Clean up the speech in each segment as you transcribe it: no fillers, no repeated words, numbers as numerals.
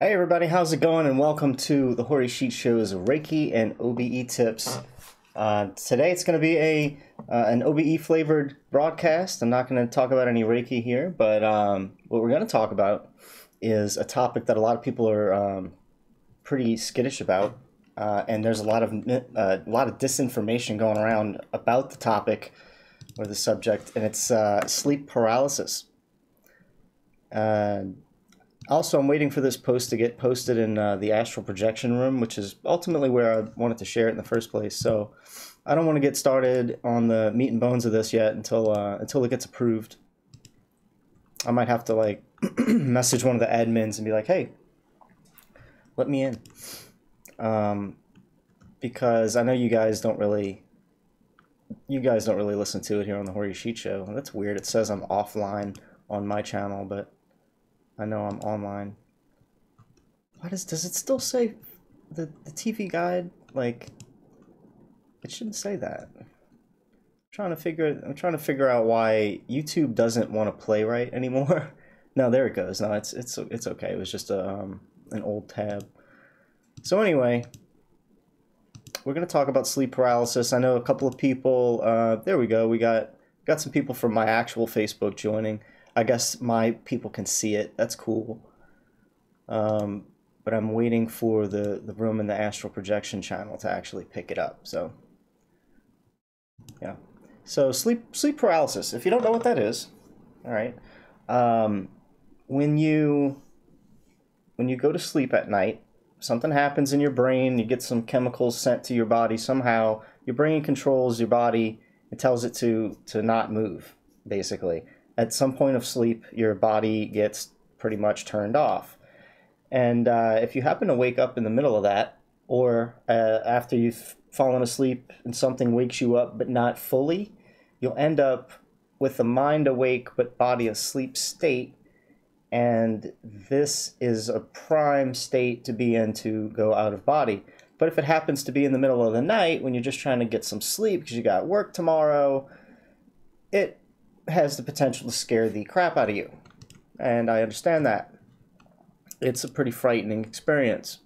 Hey everybody, how's it going? And welcome to the Hori Sheet Show's Reiki and OBE tips. Today it's going to be an OBE flavored broadcast. I'm not going to talk about any Reiki here, but what we're going to talk about is a topic that a lot of people are pretty skittish about, and there's a lot of disinformation going around about the topic or the subject, and it's sleep paralysis. Uh, Also, I'm waiting for this post to get posted in the Astral Projection room, which is ultimately where I wanted to share it in the first place. So I don't want to get started on the meat and bones of this yet until it gets approved. I might have to like message one of the admins and be like, "Hey, let me in," because I know you guys don't really listen to it here on the Hori Sheet Show. That's weird. It says I'm offline on my channel, but I know I'm online. Why does it still say the TV guide? Like, it shouldn't say that. I'm trying to figure out why YouTube doesn't want to play right anymore. No, there it goes. No, it's okay. It was just an old tab. So anyway, we're gonna talk about sleep paralysis. I know a couple of people. There we go. We got some people from my actual Facebook joining. I guess my people can see it. That's cool. But I'm waiting for the room in the Astral Projection channel to actually pick it up. So, yeah. So sleep paralysis. If you don't know what that is, all right. When you go to sleep at night, something happens in your brain. You get some chemicals sent to your body somehow. Your brain controls your body. It tells it to not move, basically. At some point of sleep, your body gets pretty much turned off. And if you happen to wake up in the middle of that, or after you've fallen asleep and something wakes you up but not fully, you'll end up with the mind awake but body asleep state. And this is a prime state to be in to go out of body. But if it happens to be in the middle of the night when you're just trying to get some sleep because you got work tomorrow, it has the potential to scare the crap out of you. And I understand that. It's a pretty frightening experience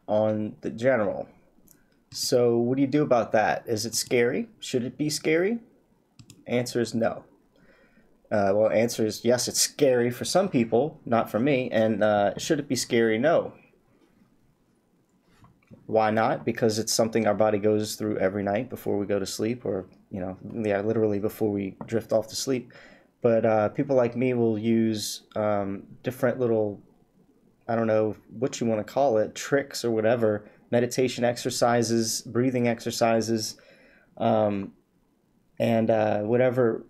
on the general. So what do you do about that? Is it scary? Should it be scary? Answer is no. Well, answer is yes, it's scary for some people, not for me. And should it be scary? No. Why not? Because it's something our body goes through every night before we go to sleep, or, yeah, literally before we drift off to sleep. But people like me will use different little, I don't know what you want to call it, tricks or whatever, meditation exercises, breathing exercises, and whatever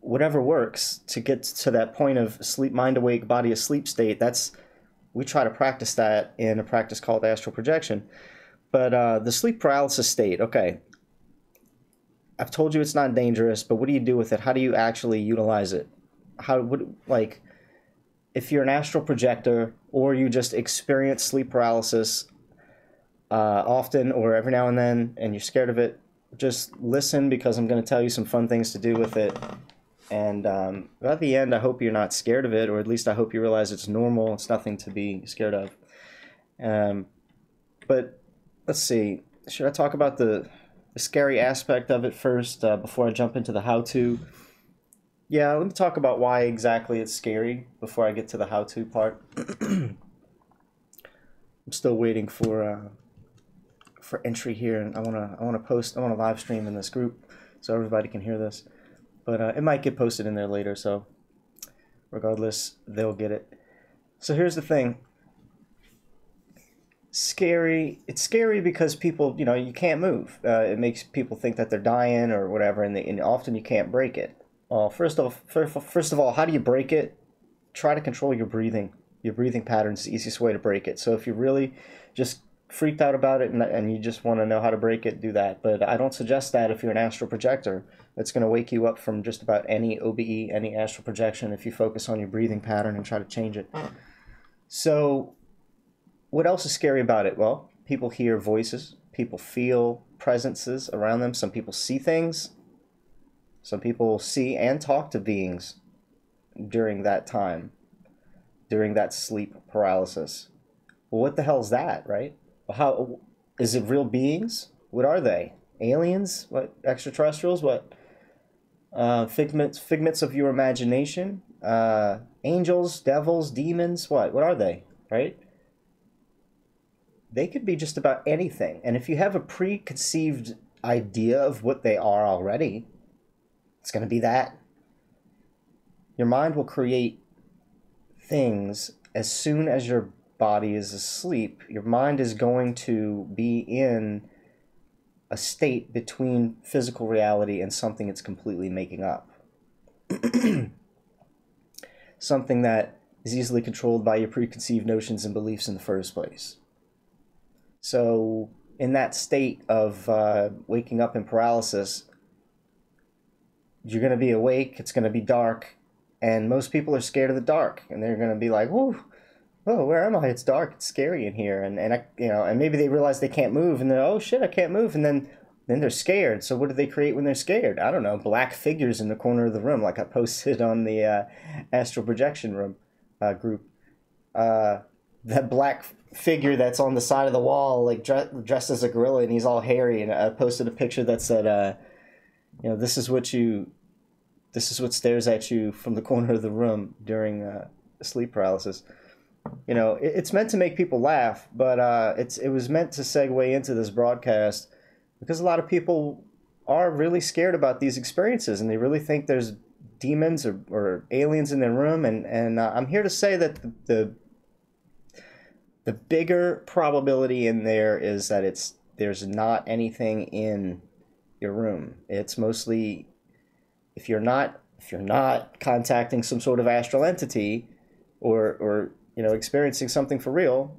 works to get to that point of sleep, mind awake, body asleep state. We try to practice that in a practice called astral projection. But the sleep paralysis state, okay, I've told you it's not dangerous, but what do you do with it? How do you actually utilize it? If you're an astral projector or you just experience sleep paralysis often or every now and then and you're scared of it, just listen, because I'm going to tell you some fun things to do with it. And at the end, I hope you're not scared of it, or at least I hope you realize it's normal. It's nothing to be scared of. But let's see. Should I talk about the scary aspect of it first before I jump into the how-to? Yeah, let me talk about why exactly it's scary before I get to the how-to part. I'm still waiting for entry here, and I wanna live stream in this group so everybody can hear this. But it might get posted in there later, so regardless, they'll get it. So here's the thing. It's scary because people, you can't move. It makes people think that they're dying or whatever, and often you can't break it. Well, first of all, how do you break it? Try to control your breathing. Your breathing pattern is the easiest way to break it. So if you're really just freaked out about it and you just want to know how to break it, do that. But I don't suggest that if you're an astral projector. It's going to wake you up from just about any OBE, any astral projection, if you focus on your breathing pattern and try to change it. So what else is scary about it? Well, people hear voices. People feel presences around them. Some people see things. Some people see and talk to beings during that time, during that sleep paralysis. Well, what the hell's that, right? How is it? Real beings? What are they? Aliens? What, extraterrestrials? What, figments of your imagination? Angels, devils, demons? What are they? Right? They could be just about anything. And if you have a preconceived idea of what they are already, it's going to be that. Your mind will create things as soon as your body is asleep. Your mind is going to be in a state between physical reality and something it's completely making up. Something that is easily controlled by your preconceived notions and beliefs in the first place. So in that state of waking up in paralysis, you're going to be awake, it's going to be dark, and most people are scared of the dark, and they're going to be like, whoa, oh, where am I? It's dark, it's scary in here, and I, and maybe they realize they can't move, and they're, oh shit, I can't move, and then they're scared. So what do they create when they're scared? I don't know, black figures in the corner of the room, like I posted on the Astral Projection room group. That black figure that's on the side of the wall, like dressed as a gorilla, and he's all hairy, and I posted a picture that said, this is what stares at you from the corner of the room during sleep paralysis. It's meant to make people laugh, but it was meant to segue into this broadcast because a lot of people are really scared about these experiences, and they really think there's demons or aliens in their room, and I'm here to say that the bigger probability in there is that there's not anything in your room. It's mostly if you're not contacting some sort of astral entity or experiencing something for real,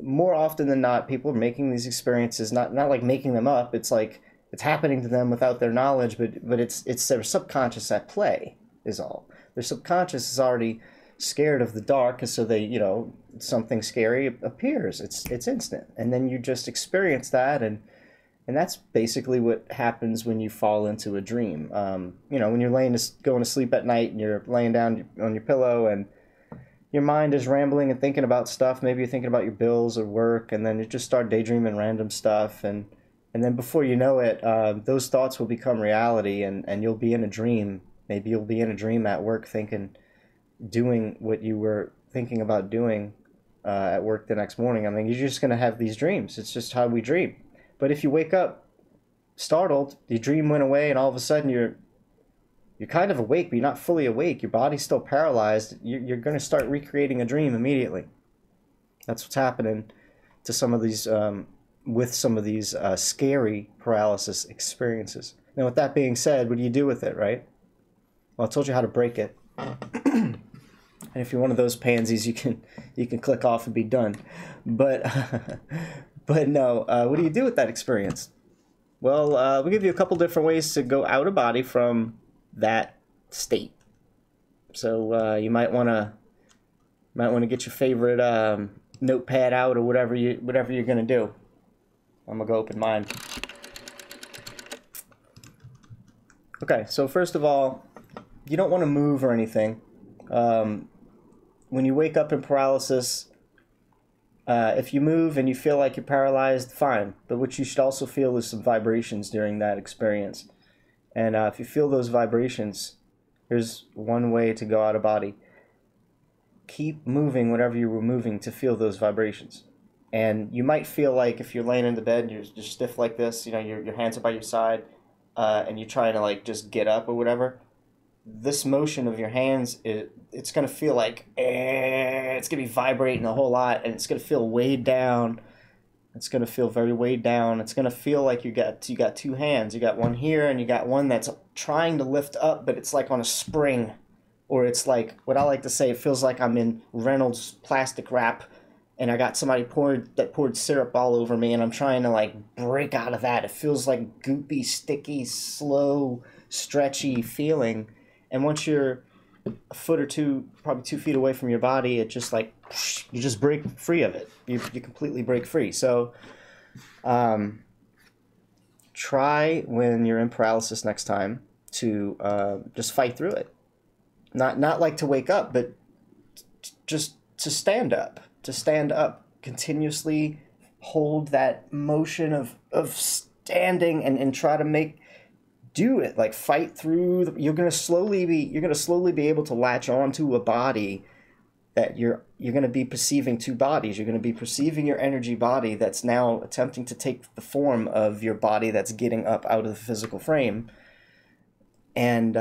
more often than not, people are making these experiences, not like making them up. It's like it's happening to them without their knowledge, but it's their subconscious at play is all. Their subconscious is already scared of the dark, and so they, something scary appears. It's instant, and then you just experience that, and that's basically what happens when you fall into a dream. When you're going to sleep at night, and you're laying down on your pillow, and your mind is rambling and thinking about stuff. Maybe you're thinking about your bills or work, and then you just start daydreaming random stuff, and then before you know it, those thoughts will become reality, and you'll be in a dream. Maybe you'll be in a dream at work doing what you were thinking about doing at work the next morning. I mean, you're just going to have these dreams. It's just how we dream. But if you wake up startled, the dream went away, and all of a sudden you're kind of awake, but you're not fully awake. Your body's still paralyzed. You're going to start recreating a dream immediately. That's what's happening to some of these, with some of these scary paralysis experiences. Now, with that being said, what do you do with it, right? Well, I told you how to break it. And if you're one of those pansies, you can click off and be done. But no, what do you do with that experience? Well, we give you a couple different ways to go out of body from that state. So you might want to get your favorite notepad out or whatever you're gonna do. I'm gonna go open mine. Okay, so first of all, you don't want to move or anything. When you wake up in paralysis, if you move and you feel like you're paralyzed, fine. But what you should also feel is some vibrations during that experience. And if you feel those vibrations, here's one way to go out of body. Keep moving whatever you were moving to feel those vibrations. And you might feel like if you're laying in the bed and you're stiff like this, your hands are by your side, and you're trying to like just get up or whatever. This motion of your hands, it's going to feel like it's going to be vibrating a whole lot, and it's going to feel weighed down. It's going to feel very weighed down. It's going to feel like you got two hands. You got one here, and you got one that's trying to lift up, but it's like on a spring. Or it's like, what I like to say, it feels like I'm in Reynolds plastic wrap, and I got somebody poured syrup all over me, and I'm trying to like break out of that. It feels like goopy, sticky, slow, stretchy feeling. And once you're a foot or two, probably 2 feet away from your body, it just like, you just break free of it. You completely break free. So try when you're in paralysis next time to just fight through it. Not like to wake up, but just to stand up. To stand up continuously hold that motion of standing and try to do it, like fight through you're going to slowly be able to latch onto a body that you're going to be perceiving two bodies. You're going to be perceiving your energy body that's now attempting to take the form of your body that's getting up out of the physical frame. And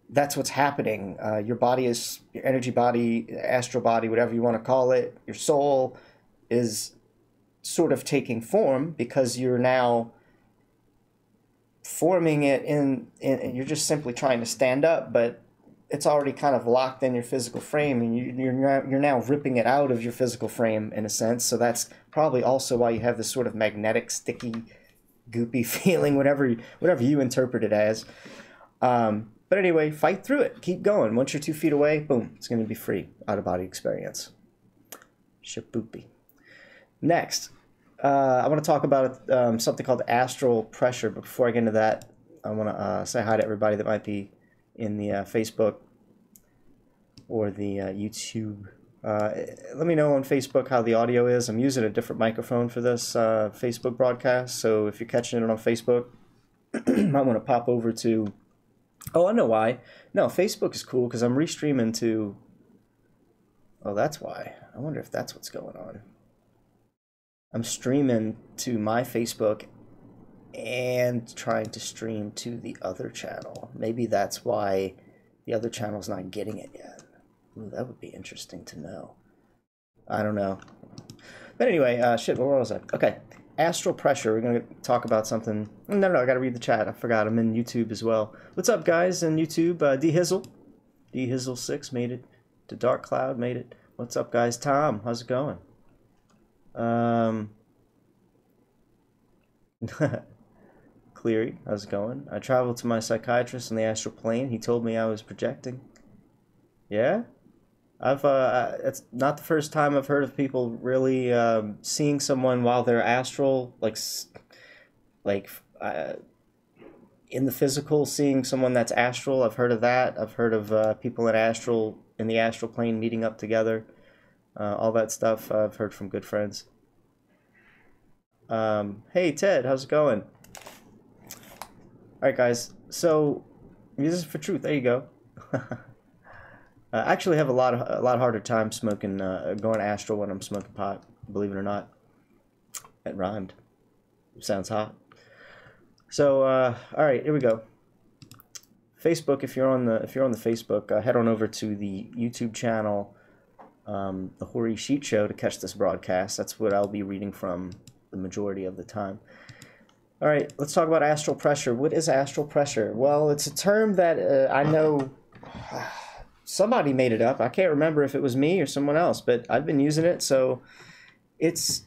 that's what's happening. Your body is your energy body, astral body, whatever you want to call it. Your soul is sort of taking form because you're now forming it you're just simply trying to stand up, but it's already kind of locked in your physical frame, and you're now ripping it out of your physical frame in a sense. So that's probably also why you have this sort of magnetic, sticky, goopy feeling, whatever you interpret it as. But anyway, fight through it. Keep going. Once you're 2 feet away, boom, it's going to be free. Out-of-body experience. Shaboopy. Next, I want to talk about something called astral pressure. But before I get into that, I want to say hi to everybody that might be in the Facebook or the YouTube. Let me know on Facebook how the audio is. I'm using a different microphone for this Facebook broadcast. So if you're catching it on Facebook, you might want to pop over to... Oh, I know why. No, Facebook is cool because I'm restreaming to... Oh, that's why. I wonder if that's what's going on. I'm streaming to my Facebook and trying to stream to the other channel. Maybe that's why the other channel's not getting it yet. Ooh, that would be interesting to know. I don't know. But anyway, shit, where was I? Okay, astral pressure. We're going to talk about something. No, I got to read the chat. I forgot. I'm in YouTube as well. What's up, guys, in YouTube? D-Hizzle. D-Hizzle6 made it. To Dark Cloud made it. What's up, guys? Tom, how's it going? Cleary, how's it going? I traveled to my psychiatrist in the astral plane. He told me I was projecting. Yeah? It's not the first time I've heard of people really seeing someone while they're astral, in the physical, seeing someone that's astral. I've heard of that. I've heard of people in the astral plane meeting up together. All that stuff I've heard from good friends. Hey Ted, how's it going? All right, guys. So this is for truth. There you go. I actually have a lot harder time smoking, going astral when I'm smoking pot. Believe it or not, it rhymed. Sounds hot. So all right, here we go. Facebook. If you're on the Facebook, head on over to the YouTube channel, the Hori Sheet Show, to catch this broadcast. That's what I'll be reading from the majority of the time. All right, let's talk about astral pressure. What is astral pressure? Well, it's a term that I know somebody made it up. I can't remember if it was me or someone else, but I've been using it. So it's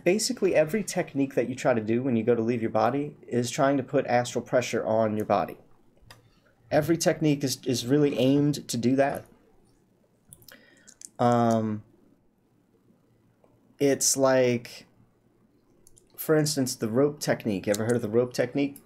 basically every technique that you try to do when you go to leave your body is trying to put astral pressure on your body. Every technique is really aimed to do that. It's like, for instance, the rope technique. Ever heard of the rope technique?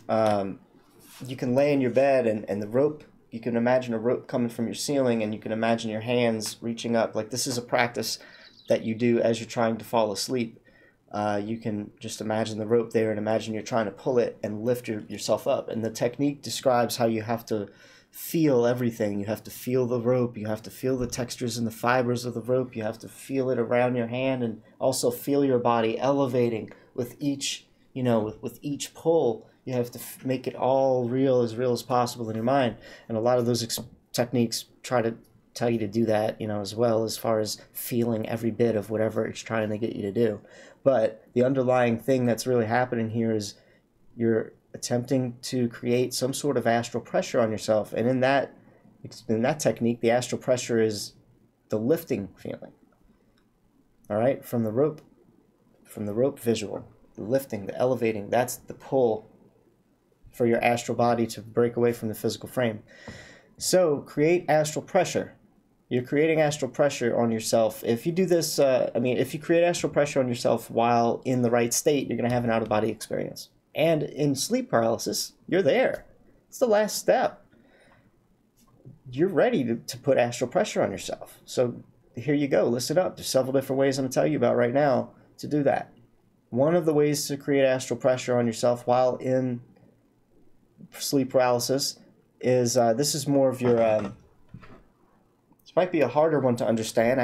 You can lay in your bed and the rope, you can imagine a rope coming from your ceiling, and you can imagine your hands reaching up. Like, this is a practice that you do as you're trying to fall asleep. You can just imagine the rope there and imagine you're trying to pull it and lift yourself up. And the technique describes how you have to feel everything. You have to feel the rope. You have to feel the textures and the fibers of the rope. You have to feel it around your hand, and also feel your body elevating with each, with each pull. You have to make it all real as possible in your mind. And a lot of those techniques try to tell you to do that, as well, as far as feeling every bit of whatever it's trying to get you to do. But the underlying thing that's really happening here is you're attempting to create some sort of astral pressure on yourself. And in that technique, the astral pressure is the lifting feeling. All right, from the rope visual, the lifting, the elevating, that's the pull for your astral body to break away from the physical frame. So create astral pressure. You're creating astral pressure on yourself. If you do this, if you create astral pressure on yourself while in the right state, you're going to have an out-of-body experience. And in sleep paralysis, you're there. It's the last step. You're ready to put astral pressure on yourself. So here you go. Listen up. There's several different ways I'm going to tell you about right now to do that. One of the ways to create astral pressure on yourself while in sleep paralysis is, this is more of your, this might be a harder one to understand.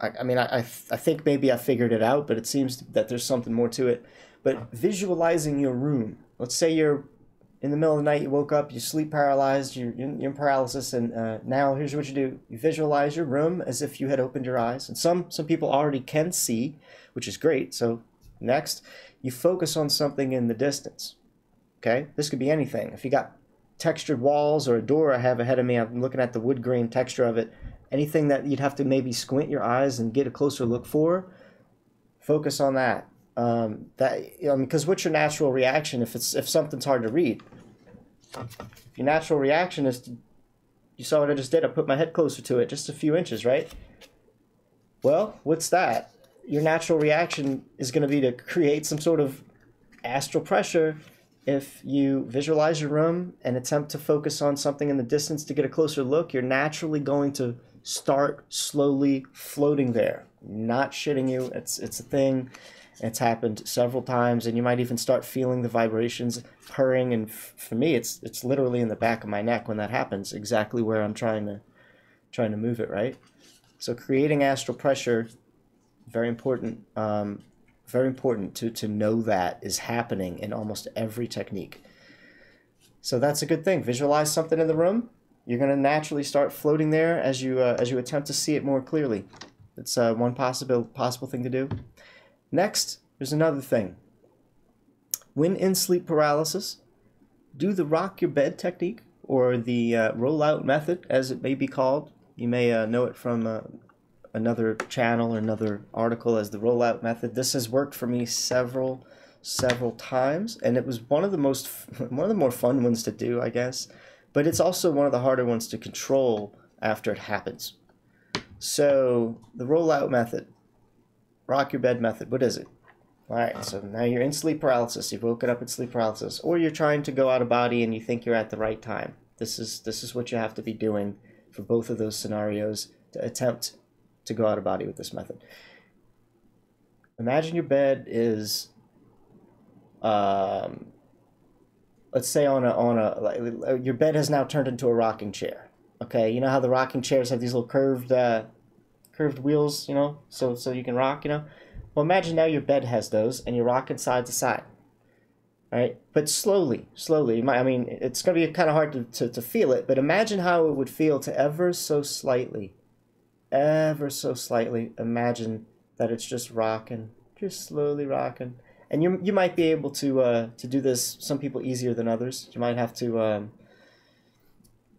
I think maybe I figured it out, but it seems that there's something more to it. But visualizing your room. Let's say you're in the middle of the night, you woke up, you sleep paralyzed, you're in paralysis, and now here's what you do. You visualize your room as if you had opened your eyes. And some people already can see, which is great. So next, you focus on something in the distance. Okay? This could be anything. If you got textured walls or a door I have ahead of me, I'm looking at the wood grain texture of it. Anything that you'd have to maybe squint your eyes and get a closer look for, focus on that. Because what's your natural reaction if something's hard to read? Your natural reaction is you saw what I just did. I put my head closer to it, just a few inches, right? Well, what's that? Your natural reaction is going to be to create some sort of astral pressure. If you visualize your room and attempt to focus on something in the distance to get a closer look, you're naturally going to start slowly floating there. Not shitting you. It's a thing. It's happened several times, and you might even start feeling the vibrations purring. And for me, it's literally in the back of my neck when that happens, exactly where I'm trying to move it, right? So creating astral pressure, very important. Very important to know that is happening in almost every technique. So that's a good thing. Visualize something in the room. You're going to naturally start floating there as you attempt to see it more clearly. It's one possible thing to do. Next, there's another thing. When in sleep paralysis, do the rock your bed technique, or the roll-out method, as it may be called. You may know it from another channel or another article as the roll-out method. This has worked for me several times, and it was one of the more fun ones to do, I guess. But it's also one of the harder ones to control after it happens. So the roll-out method, rock your bed method, what is it? All right, so now you're in sleep paralysis. You've woken up in sleep paralysis, or you're trying to go out of body and you think you're at the right time. This is what you have to be doing for both of those scenarios to attempt to go out of body with this method. Imagine your bed is, let's say your bed has now turned into a rocking chair. Okay, you know how the rocking chairs have these little curved wheels, you know, so you can rock, you know. Well, imagine now your bed has those, and you're rocking side to side, right? But slowly. It's going to be kind of hard to feel it, but imagine how it would feel to ever so slightly imagine that it's just rocking, just slowly rocking. And you might be able to do this, some people easier than others. You might have to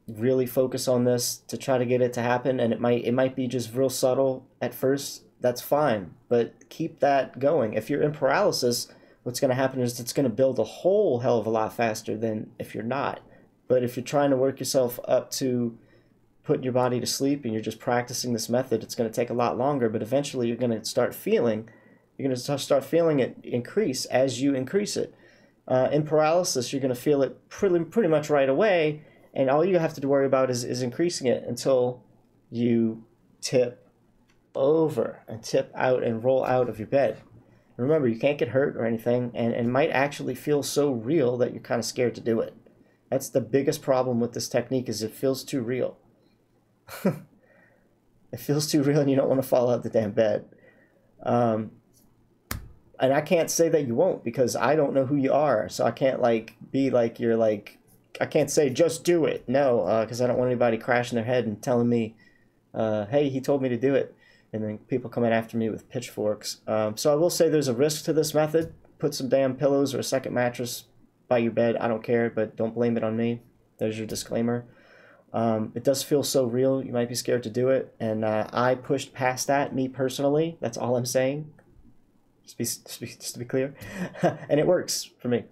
really focus on this to try to get it to happen, and it might be just real subtle at first. That's fine, but keep that going. If you're in paralysis, what's going to happen is it's going to build a whole hell of a lot faster than if you're not. But if you're trying to work yourself up to putting your body to sleep and you're just practicing this method, it's going to take a lot longer, but eventually you're going to start feeling it increase as you increase it. In paralysis, you're going to feel it pretty much right away, and all you have to worry about is increasing it until you tip over and tip out and roll out of your bed. Remember, you can't get hurt or anything, and it might actually feel so real that you're kind of scared to do it. That's the biggest problem with this technique, is it feels too real. It feels too real, and you don't want to fall out the damn bed. And I can't say that you won't, because I don't know who you are, so I can't be like you're like. I can't say just do it. No, because I don't want anybody crashing their head and telling me, "Hey, he told me to do it," and then people coming after me with pitchforks. So I will say there's a risk to this method. Put some damn pillows or a second mattress by your bed. I don't care, but don't blame it on me. There's your disclaimer. It does feel so real, you might be scared to do it, and I pushed past that, me personally. That's all I'm saying, just to be clear. And it works for me.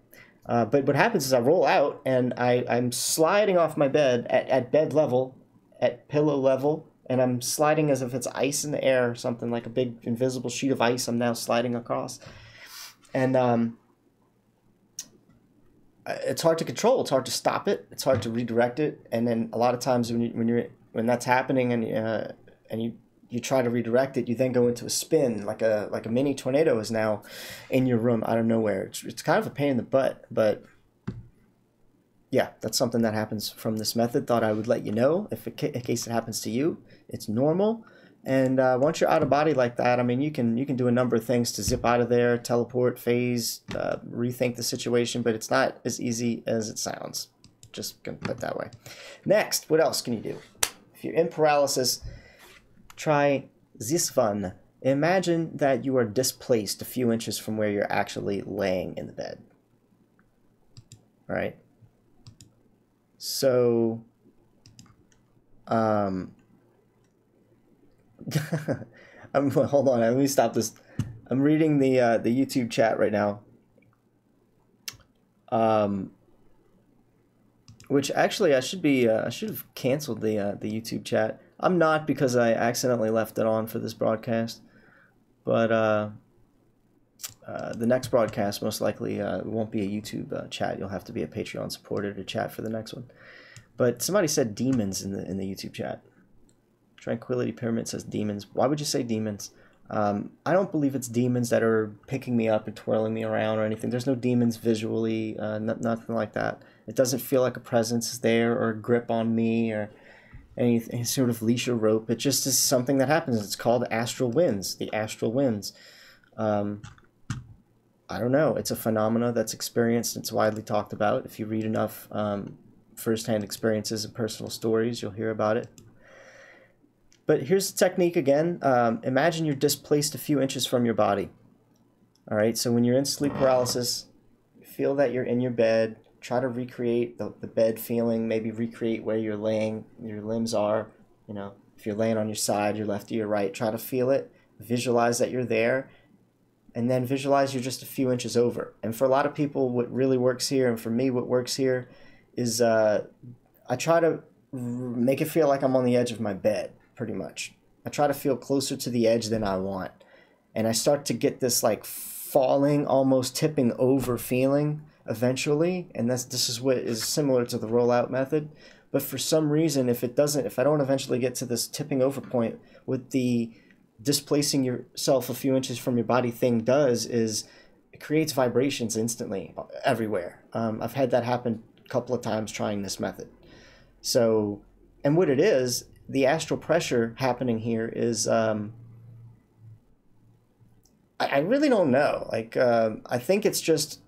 But what happens is I roll out, and I'm sliding off my bed at bed level, at pillow level, and I'm sliding as if it's ice in the air or something, like a big invisible sheet of ice I'm now sliding across. And it's hard to control. It's hard to stop it. It's hard to redirect it. And then a lot of times when that's happening, and and you try to redirect it, you then go into a spin, like a mini tornado is now in your room out of nowhere. It's kind of a pain in the butt, but yeah, that's something that happens from this method. Thought I would let you know if in case it happens to you. It's normal. And once you're out of body like that, I mean, you can do a number of things to zip out of there, teleport, phase, rethink the situation, but it's not as easy as it sounds. Just gonna put it that way. Next, what else can you do? If you're in paralysis, try this one. Imagine that you are displaced a few inches from where you're actually laying in the bed. All right? So, hold on, let me stop this. I'm reading the YouTube chat right now. Which actually I should have canceled the YouTube chat. I'm not, because I accidentally left it on for this broadcast. But the next broadcast most likely won't be a YouTube chat. You'll have to be a Patreon supporter to chat for the next one. But somebody said demons in the YouTube chat. Tranquility Pyramid says demons. Why would you say demons? I don't believe it's demons that are picking me up and twirling me around or anything. There's no demons visually, nothing like that. It doesn't feel like a presence is there or a grip on me or any sort of leash or rope. It just is something that happens. It's called astral winds, the astral winds. I don't know. It's a phenomena that's experienced. It's widely talked about. If you read enough firsthand experiences and personal stories, you'll hear about it. But here's the technique again. Imagine you're displaced a few inches from your body. All right, so when you're in sleep paralysis, feel that you're in your bed. Try to recreate the bed feeling, maybe recreate where you're laying, your limbs are. You know, if you're laying on your side, your left or your right, try to feel it. Visualize that you're there, and then visualize you're just a few inches over. And for a lot of people, what really works here, and for me, what works here, is I try to make it feel like I'm on the edge of my bed, pretty much. I try to feel closer to the edge than I want. And I start to get this like falling, almost tipping over feeling eventually. And this is what is similar to the rollout method. But for some reason, if I don't eventually get to this tipping over point, what the displacing yourself a few inches from your body thing does is it creates vibrations instantly everywhere. I've had that happen a couple of times trying this method. So, and what it is, the astral pressure happening here is, I really don't know. Like, I think it's just,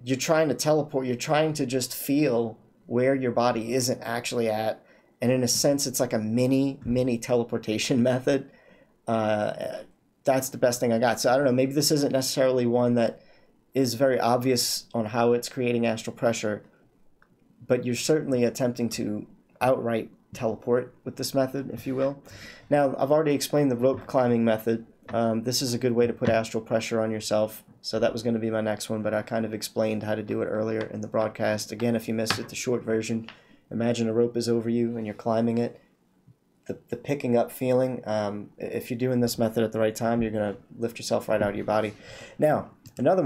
you're trying to teleport, you're trying to just feel where your body isn't actually at. And in a sense, it's like a mini teleportation method. That's the best thing I got. So I don't know, maybe this isn't necessarily one that is very obvious on how it's creating astral pressure, but you're certainly attempting to outright teleport with this method, if you will. Now, I've already explained the rope climbing method. This is a good way to put astral pressure on yourself. So that was going to be my next one, but I kind of explained how to do it earlier in the broadcast. Again, if you missed it, the short version, imagine a rope is over you and you're climbing it. The picking up feeling, if you're doing this method at the right time, you're going to lift yourself right out of your body. Now, another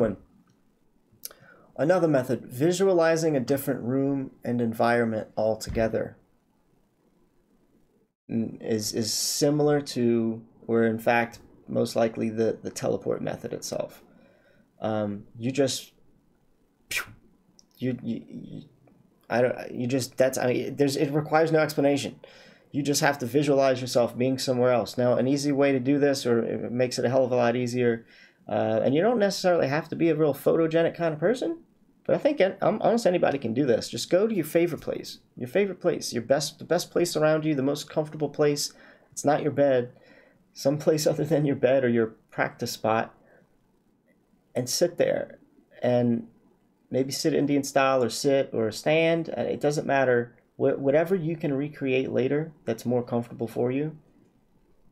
method, visualizing a different room and environment altogether, is similar to, or in fact, most likely the teleport method itself. It requires no explanation. You just have to visualize yourself being somewhere else. Now, an easy way to do this, or it makes it a hell of a lot easier, and you don't necessarily have to be a real photogenic kind of person, but I think almost anybody can do this. Just go to your favorite place, the best place around you, the most comfortable place. It's not your bed, someplace other than your bed or your practice spot, and sit there, and maybe sit Indian style or sit or stand. It doesn't matter. Whatever you can recreate later that's more comfortable for you,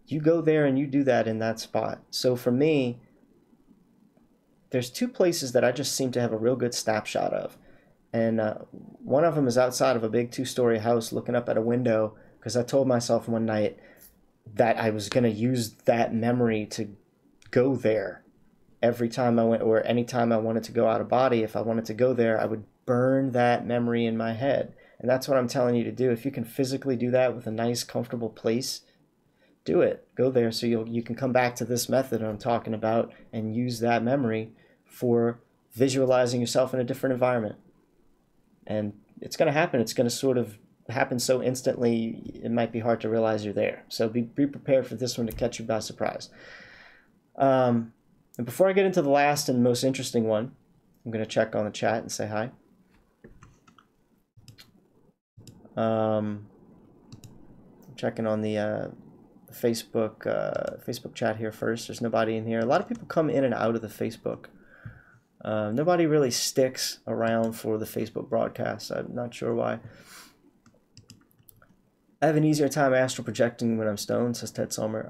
you go there and you do that in that spot. So for me, there's two places that I just seem to have a real good snapshot of. And one of them is outside of a big 2-story house looking up at a window, because I told myself one night that I was going to use that memory to go there every time I went, or anytime I wanted to go out of body. If I wanted to go there, I would burn that memory in my head. And that's what I'm telling you to do. If you can physically do that with a nice, comfortable place, do it. Go there so you can come back to this method I'm talking about and use that memory for visualizing yourself in a different environment. And it's going to happen. It's going to sort of happen so instantly, it might be hard to realize you're there. So be prepared for this one to catch you by surprise. And before I get into the last and most interesting one, I'm going to check on the chat and say hi. I'm checking on the Facebook chat here first. There's nobody in here. A lot of people come in and out of the Facebook. Nobody really sticks around for the Facebook broadcast. I'm not sure why. I have an easier time astral projecting when I'm stoned, says Ted Sommer.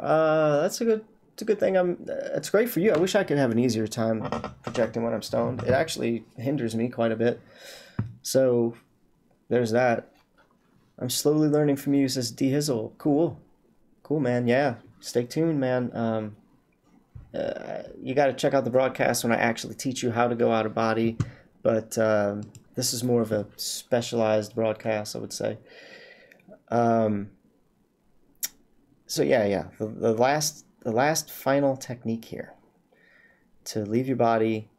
That's a good thing. It's great for you. I wish I could have an easier time projecting when I'm stoned. It actually hinders me quite a bit. So there's that. I'm slowly learning from you, says D Hizzle. Cool, man. Yeah, stay tuned, man. You got to check out the broadcast when I actually teach you how to go out of body. But this is more of a specialized broadcast, I would say. So yeah. The last final technique here to leave your body,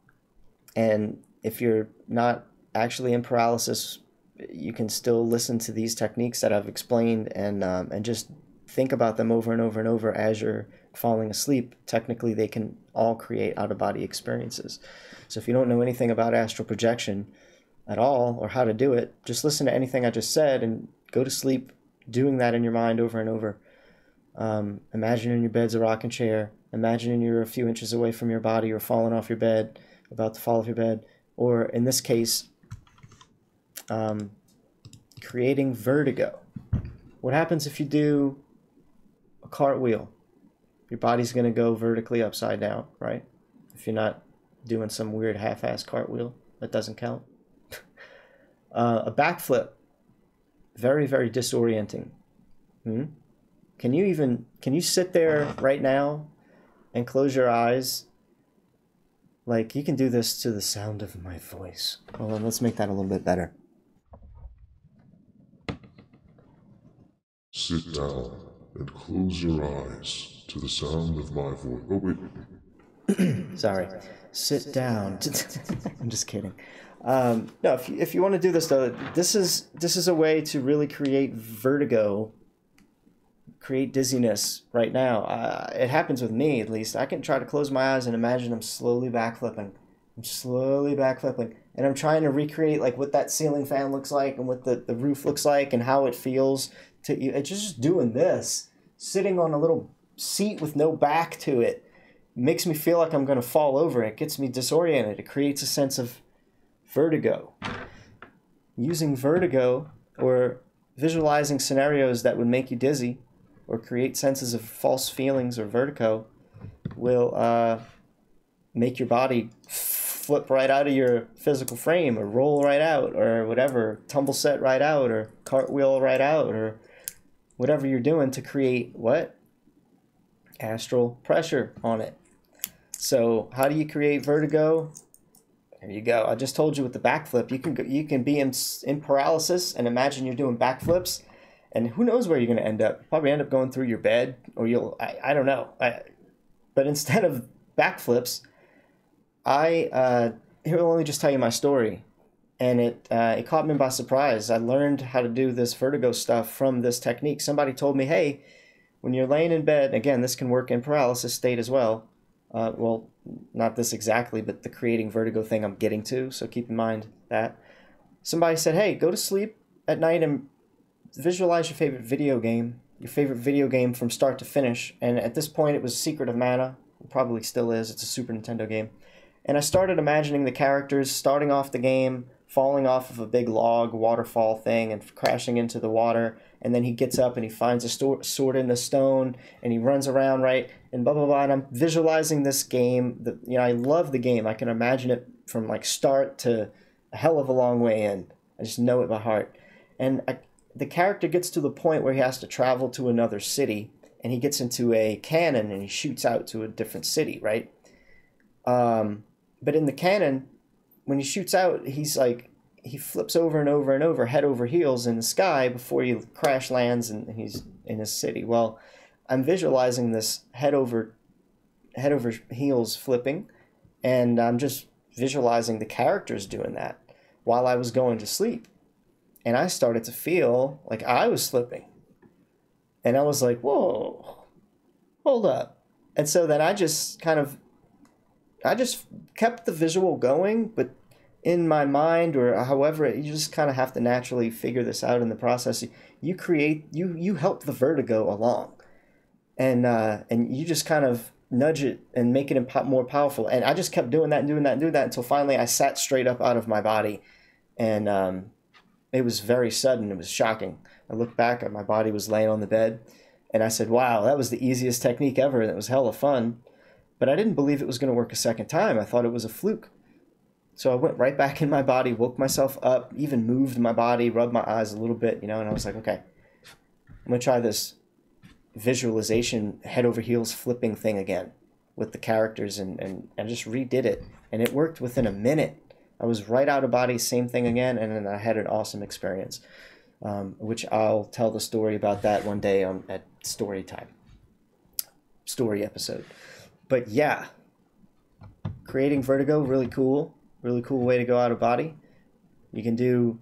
and if you're not actually in paralysis, you can still listen to these techniques that I've explained and just think about them over and over and over as you're falling asleep. Technically, they can all create out-of-body experiences. So if you don't know anything about astral projection at all or how to do it, just listen to anything I just said and go to sleep doing that in your mind over and over. Imagining your bed's a rocking chair. Imagining you're a few inches away from your body or falling off your bed, about to fall off your bed. Or in this case, creating vertigo. What happens if you do a cartwheel? Your body's going to go vertically upside down, right? If you're not doing some weird half-ass cartwheel, that doesn't count. A backflip, very, very disorienting. Can you sit there right now and close your eyes? Like, you can do this to the sound of my voice. Hold on, let's make that a little bit better. Sit down and close your eyes to the sound of my voice. Oh, wait. Sorry. Sit down. I'm just kidding. No, if you want to do this, though, this is a way to really create vertigo, create dizziness right now. It happens with me, at least. I can try to close my eyes and imagine I'm slowly backflipping. And I'm trying to recreate like what that ceiling fan looks like and what the roof looks like and how it feels. It's just doing this, sitting on a little seat with no back to it, makes me feel like I'm going to fall over. It gets me disoriented. It creates a sense of vertigo. Using vertigo or visualizing scenarios that would make you dizzy or create senses of false feelings or vertigo will make your body flip right out of your physical frame or roll right out or whatever, tumble set right out or cartwheel right out or whatever you're doing to create what? Astral pressure on it. So how do you create vertigo? There you go. I just told you with the backflip, you can be in paralysis and imagine you're doing backflips, and who knows where you're going to end up. Probably end up going through your bed, or I don't know. But instead of backflips, here I'll only just tell you my story, and it caught me by surprise. I learned how to do this vertigo stuff from this technique. Somebody told me, hey, when you're laying in bed, again, this can work in paralysis state as well. Well, not this exactly, but the creating vertigo thing I'm getting to, so keep in mind that. Somebody said, hey, go to sleep at night and visualize your favorite video game from start to finish. And at this point, it was Secret of Mana. It probably still is. It's a Super Nintendo game. And I started imagining the characters starting off the game, falling off of a big log waterfall thing and crashing into the water. And then he gets up and he finds a sword in the stone and he runs around, right? And blah, blah, blah. And I'm visualizing this game. I love the game. I can imagine it from like start to a hell of a long way in. I just know it by heart. And the character gets to the point where he has to travel to another city and he gets into a cannon and he shoots out to a different city, right? But in the cannon, when he shoots out, he he flips over and over and over, head over heels in the sky before he crash lands and he's in his city. Well, I'm visualizing this head over heels flipping, and I'm just visualizing the characters doing that while I was going to sleep. And I started to feel like I was slipping. And I was like, whoa, hold up. And so then I just kept the visual going, but in my mind, or however, you just kind of have to naturally figure this out in the process. You help the vertigo along, and you just kind of nudge it and make it more powerful. And I just kept doing that until finally I sat straight up out of my body, and it was very sudden. It was shocking. I looked back and my body was laying on the bed, and I said, wow, that was the easiest technique ever, and it was hella fun. But I didn't believe it was going to work a second time. I thought it was a fluke. So I went right back in my body, woke myself up, even moved my body, rubbed my eyes a little bit, and I was like, okay, I'm going to try this visualization head over heels flipping thing again with the characters, and I just redid it, and it worked within a minute. I was right out of body, same thing again, and then I had an awesome experience, which I'll tell the story about that one day at story episode. But yeah, creating vertigo, really cool way to go out of body. You can do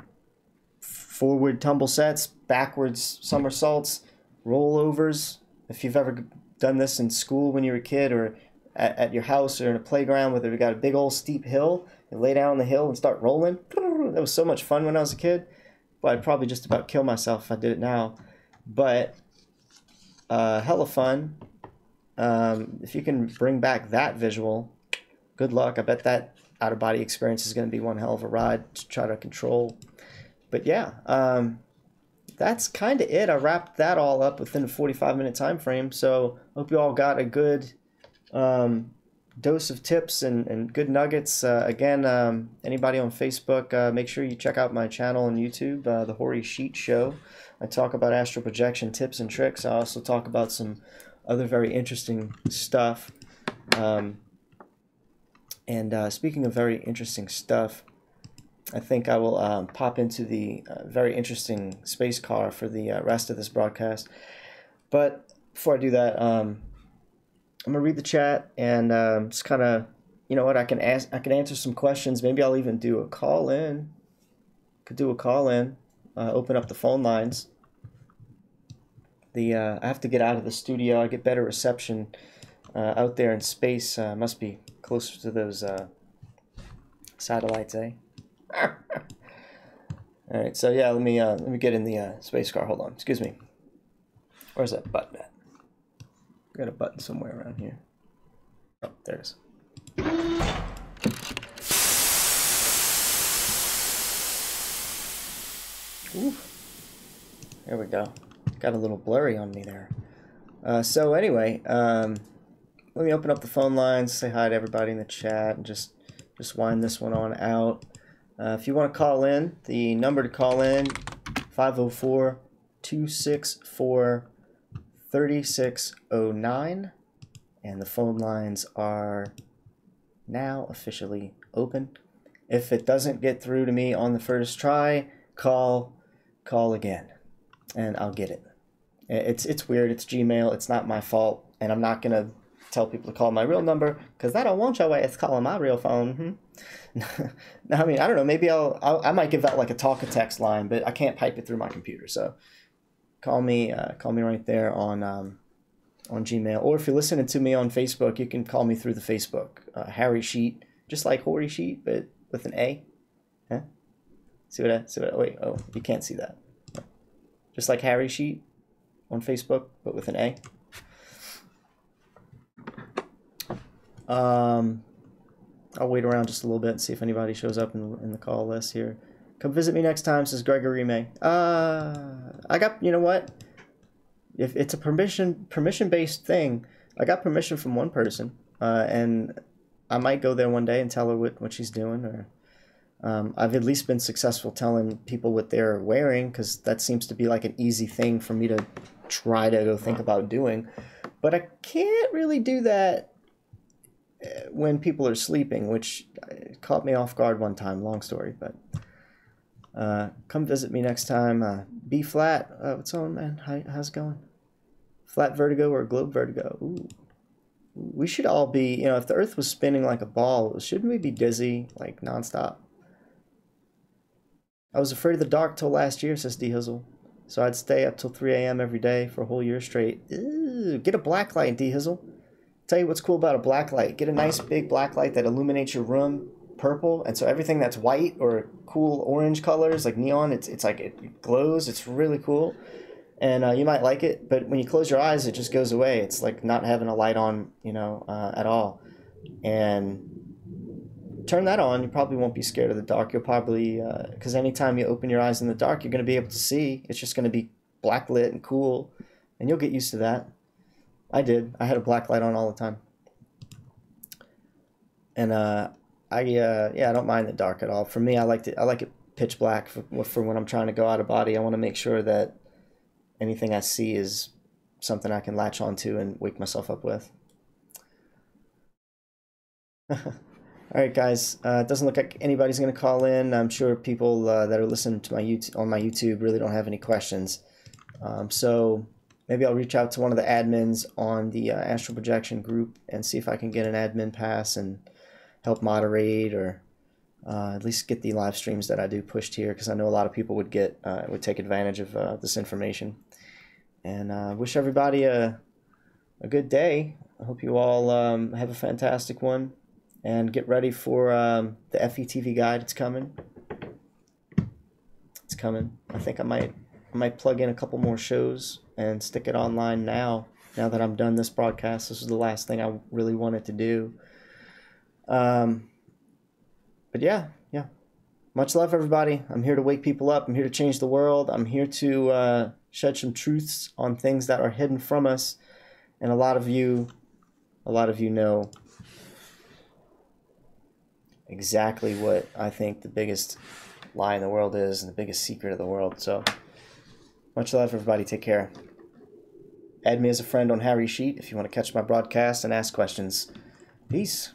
forward tumble sets, backwards somersaults, rollovers. If you've ever done this in school when you were a kid, or at your house or in a playground where you've got a big old steep hill, you lay down on the hill and start rolling. That was so much fun when I was a kid. But I'd probably just about kill myself if I did it now. But hella fun. If you can bring back that visual, good luck. I bet that out-of-body experience is going to be one hell of a ride to try to control. But yeah, that's kind of it. I wrapped that all up within a 45-minute time frame. So hope you all got a good dose of tips and good nuggets. Again, anybody on Facebook, make sure you check out my channel on YouTube, The Hoary Sheet Show. I talk about astral projection tips and tricks. I also talk about some other very interesting stuff. And speaking of very interesting stuff, I think I will pop into the very interesting space car for the rest of this broadcast. But before I do that, I'm gonna read the chat and just kind of, you know what, I can answer some questions. Maybe I'll even do a call in. Open up the phone lines. I have to get out of the studio. I get better reception out there in space. Must be closer to those satellites, eh? All right, so yeah, let me get in the space car. Hold on, excuse me. Where's that button at? I got a button somewhere around here. Oh, there it is. Ooh. There we go. Got a little blurry on me there. So anyway, let me open up the phone lines, say hi to everybody in the chat, and just wind this one on out. If you want to call in, the number to call in, 504-264-3609. And the phone lines are now officially open. If it doesn't get through to me on the first try, call again, and I'll get it. It's weird. It's Gmail. It's not my fault, and I'm not gonna tell people to call my real number because I don't want your ass calling my real phone. I mean, I don't know. Maybe I might give out like a talk or text line, but I can't pipe it through my computer. So call me right there on Gmail, or if you're listening to me on Facebook, you can call me through the Facebook, Harry Sheet, just like Hoary Sheet, but with an A. Huh? See what? Wait, oh, you can't see that. Just like Harry Sheet on Facebook, but with an A. I'll wait around just a little bit and see if anybody shows up in the call list here. Come visit me next time, says Gregory May. I got, you know what? If it's a permission-based thing, I got permission from one person, and I might go there one day and tell her what she's doing. Or I've at least been successful telling people what they're wearing, because that seems to be like an easy thing for me to try to go think about doing. But I can't really do that when people are sleeping, which caught me off guard one time. Long story, but Come visit me next time. B flat. What's on, man? How's it going? Flat vertigo or globe vertigo? Ooh. We should all be, you know, if the Earth was spinning like a ball, shouldn't we be dizzy, like, nonstop? I was afraid of the dark till last year, says D Hizzle. So I'd stay up till 3 a.m. every day for a whole year straight. Ew, get a black light, D Hizzle. Tell you what's cool about a black light. Get a nice big black light that illuminates your room purple, and so everything that's white or cool orange colors, like neon, it's like it glows. It's really cool. And you might like it, but when you close your eyes, it just goes away. It's like not having a light on, you know, at all. And turn that on, you probably won't be scared of the dark. You'll probably, because anytime you open your eyes in the dark, you're going to be able to see. It's just going to be black lit and cool, and you'll get used to that. I did. I had a black light on all the time. And yeah, I don't mind the dark at all. For me, I like it pitch black for when I'm trying to go out of body. I want to make sure that anything I see is something I can latch onto and wake myself up with. All right, guys. It doesn't look like anybody's going to call in. I'm sure people that are listening to my YouTube really don't have any questions. So maybe I'll reach out to one of the admins on the Astral Projection group and see if I can get an admin pass and help moderate, or at least get the live streams that I do pushed here, because I know a lot of people would take advantage of this information. And wish everybody a good day. I hope you all have a fantastic one, and get ready for the FETV guide. It's coming. It's coming. I think I might plug in a couple more shows and stick it online now that I'm done this broadcast. This is the last thing I really wanted to do. But yeah. Much love, everybody. I'm here to wake people up. I'm here to change the world. I'm here to shed some truths on things that are hidden from us. And a lot of you know exactly what I think the biggest lie in the world is, and the biggest secret of the world. So much love, everybody. Take care. Add me as a friend on Harry Sheet if you want to catch my broadcast and ask questions. Peace.